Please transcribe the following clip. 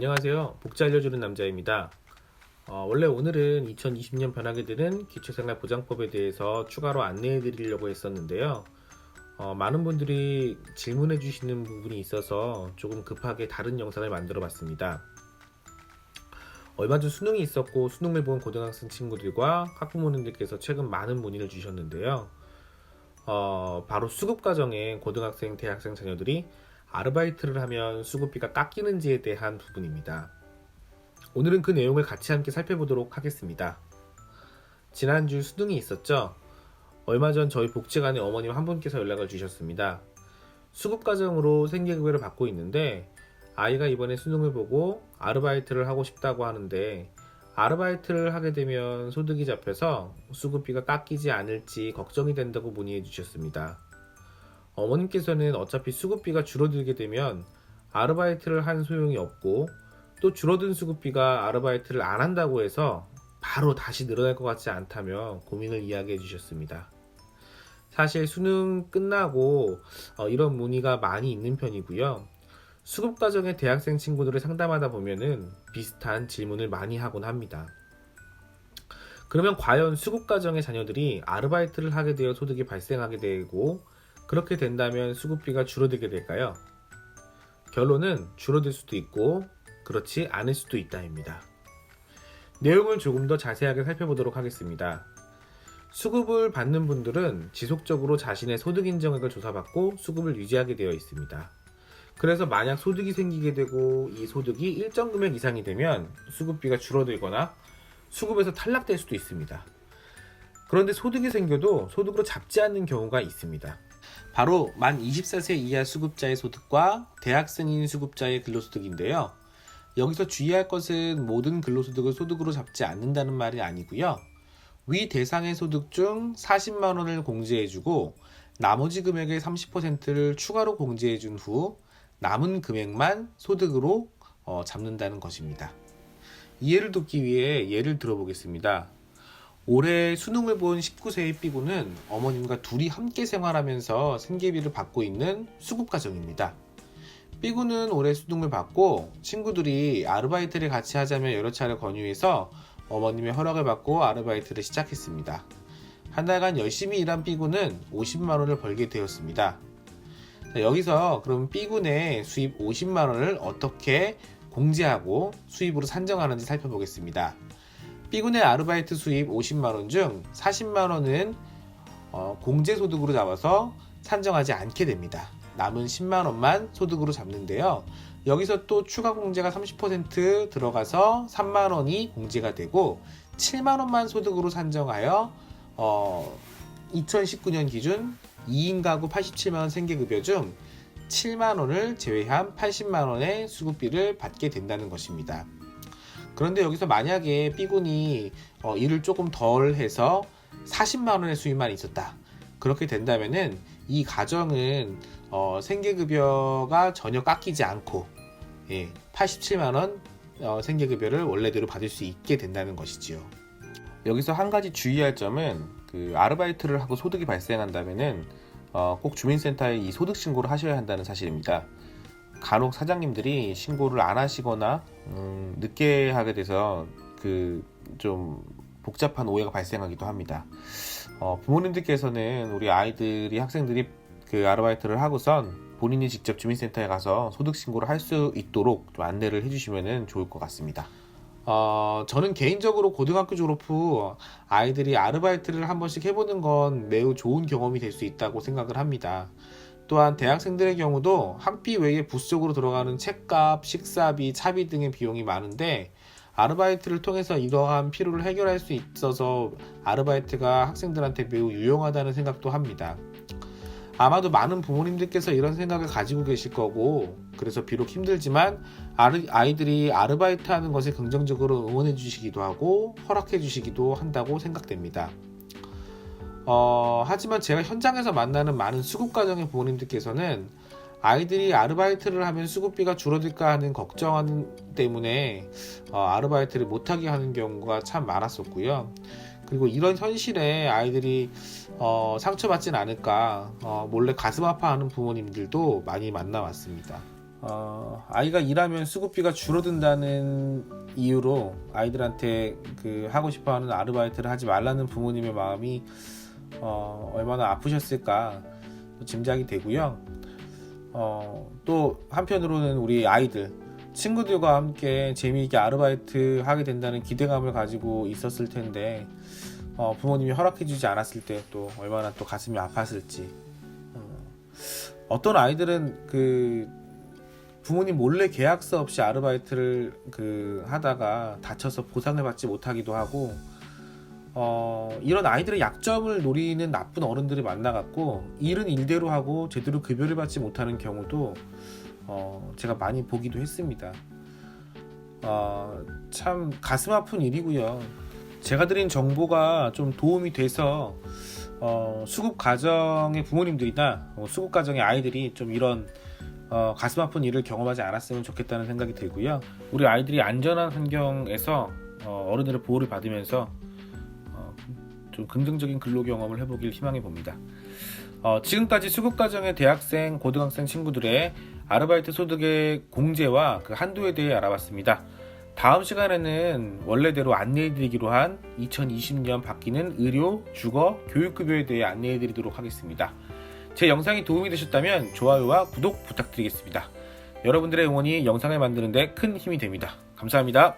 안녕하세요. 복지 알려주는 남자입니다. 원래 오늘은 2020년 변하게 되는 기초생활보장법에 대해서 추가로 안내해 드리려고 했었는데요. 많은 분들이 질문해 주시는 부분이 있어서 조금 급하게 다른 영상을 만들어 봤습니다. 얼마 전 수능이 있었고 수능을 본 고등학생 친구들과 학부모님들께서 최근 많은 문의를 주셨는데요. 바로 수급과정에 고등학생, 대학생 자녀들이 아르바이트를 하면 수급비가 깎이는지에 대한 부분입니다. 오늘은 그 내용을 같이 함께 살펴보도록 하겠습니다. 지난주 수능이 있었죠? 얼마 전 저희 복지관의 어머님 한 분께서 연락을 주셨습니다. 수급과정으로 생계급여를 받고 있는데 아이가 이번에 수능을 보고 아르바이트를 하고 싶다고 하는데 아르바이트를 하게 되면 소득이 잡혀서 수급비가 깎이지 않을지 걱정이 된다고 문의해 주셨습니다. 어머님께서는 어차피 수급비가 줄어들게 되면 아르바이트를 한 소용이 없고 또 줄어든 수급비가 아르바이트를 안 한다고 해서 바로 다시 늘어날 것 같지 않다며 고민을 이야기해 주셨습니다. 사실 수능 끝나고 이런 문의가 많이 있는 편이고요. 수급과정의 대학생 친구들을 상담하다 보면은 비슷한 질문을 많이 하곤 합니다. 그러면 과연 수급과정의 자녀들이 아르바이트를 하게 되어 소득이 발생하게 되고 그렇게 된다면 수급비가 줄어들게 될까요? 결론은 줄어들 수도 있고 그렇지 않을 수도 있다입니다. 내용을 조금 더 자세하게 살펴보도록 하겠습니다. 수급을 받는 분들은 지속적으로 자신의 소득 인정액을 조사받고 수급을 유지하게 되어 있습니다. 그래서 만약 소득이 생기게 되고 이 소득이 일정 금액 이상이 되면 수급비가 줄어들거나 수급에서 탈락될 수도 있습니다. 그런데 소득이 생겨도 소득으로 잡지 않는 경우가 있습니다. 바로 만 24세 이하 수급자의 소득과 대학생인 수급자의 근로소득인데요. 여기서 주의할 것은 모든 근로소득을 소득으로 잡지 않는다는 말이 아니고요. 위 대상의 소득 중 40만 원을 공제해주고 나머지 금액의 30%를 추가로 공제해준 후 남은 금액만 소득으로 잡는다는 것입니다. 이해를 돕기 위해 예를 들어보겠습니다. 올해 수능을 본 19세의 B군은 어머님과 둘이 함께 생활하면서 생계비를 받고 있는 수급가정입니다. B군은 올해 수능을 받고 친구들이 아르바이트를 같이 하자며 여러 차례 권유해서 어머님의 허락을 받고 아르바이트를 시작했습니다. 한 달간 열심히 일한 B군은 50만 원을 벌게 되었습니다. 자, 여기서 그럼 B군의 수입 50만 원을 어떻게 공제하고 수입으로 산정하는지 살펴보겠습니다. B군의 아르바이트 수입 50만원 중 40만원은 공제소득으로 잡아서 산정하지 않게 됩니다. 남은 10만원만 소득으로 잡는데요. 여기서 또 추가 공제가 30% 들어가서 3만원이 공제가 되고 7만원만 소득으로 산정하여 2019년 기준 2인 가구 87만원 생계급여 중 7만원을 제외한 80만원의 수급비를 받게 된다는 것입니다. 그런데 여기서 만약에 B군이 일을 조금 덜 해서 40만원의 수입만 있었다. 그렇게 된다면은 이 가정은 생계급여가 전혀 깎이지 않고 87만원 생계급여를 원래대로 받을 수 있게 된다는 것이지요. 여기서 한 가지 주의할 점은 그 아르바이트를 하고 소득이 발생한다면은 꼭 주민센터에 이 소득 신고를 하셔야 한다는 사실입니다. 간혹 사장님들이 신고를 안 하시거나 늦게 하게 돼서 좀 복잡한 오해가 발생하기도 합니다. 부모님들께서는 우리 아이들이 학생들이 그 아르바이트를 하고선 본인이 직접 주민센터에 가서 소득 신고를 할 수 있도록 좀 안내를 해주시면 좋을 것 같습니다. 저는 개인적으로 고등학교 졸업 후 아이들이 아르바이트를 한 번씩 해보는 건 매우 좋은 경험이 될 수 있다고 생각을 합니다. 또한 대학생들의 경우도 학비 외에 부수적으로 들어가는 책값, 식사비, 차비 등의 비용이 많은데 아르바이트를 통해서 이러한 필요를 해결할 수 있어서 아르바이트가 학생들한테 매우 유용하다는 생각도 합니다. 아마도 많은 부모님들께서 이런 생각을 가지고 계실 거고 그래서 비록 힘들지만 아이들이 아르바이트 하는 것에 긍정적으로 응원해 주시기도 하고 허락해 주시기도 한다고 생각됩니다. 하지만 제가 현장에서 만나는 많은 수급가정의 부모님들께서는 아이들이 아르바이트를 하면 수급비가 줄어들까 하는 걱정 때문에 아르바이트를 못하게 하는 경우가 참 많았었고요. 그리고 이런 현실에 아이들이 상처받진 않을까 몰래 가슴 아파하는 부모님들도 많이 만나왔습니다. 아이가 일하면 수급비가 줄어든다는 이유로 아이들한테 그 하고 싶어하는 아르바이트를 하지 말라는 부모님의 마음이 얼마나 아프셨을까 짐작이 되고요. 또 한편으로는 우리 아이들 친구들과 함께 재미있게 아르바이트 하게 된다는 기대감을 가지고 있었을 텐데 부모님이 허락해주지 않았을 때 또 얼마나 또 가슴이 아팠을지. 어떤 아이들은 그 부모님 몰래 계약서 없이 아르바이트를 하다가 다쳐서 보상을 받지 못하기도 하고, 이런 아이들의 약점을 노리는 나쁜 어른들이 만나갖고 일은 일대로 하고 제대로 급여를 받지 못하는 경우도 제가 많이 보기도 했습니다. 참 가슴 아픈 일이고요. 제가 드린 정보가 좀 도움이 돼서 수급 가정의 부모님들이나 수급 가정의 아이들이 좀 이런 가슴 아픈 일을 경험하지 않았으면 좋겠다는 생각이 들고요. 우리 아이들이 안전한 환경에서 어른들의 보호를 받으면서 좀 긍정적인 근로 경험을 해보길 희망해 봅니다. 지금까지 수급 가정의 대학생, 고등학생 친구들의 아르바이트 소득의 공제와 그 한도에 대해 알아봤습니다. 다음 시간에는 원래대로 안내해드리기로 한 2020년 바뀌는 의료, 주거, 교육급여에 대해 안내해드리도록 하겠습니다. 제 영상이 도움이 되셨다면 좋아요와 구독 부탁드리겠습니다. 여러분들의 응원이 영상을 만드는 데 큰 힘이 됩니다. 감사합니다.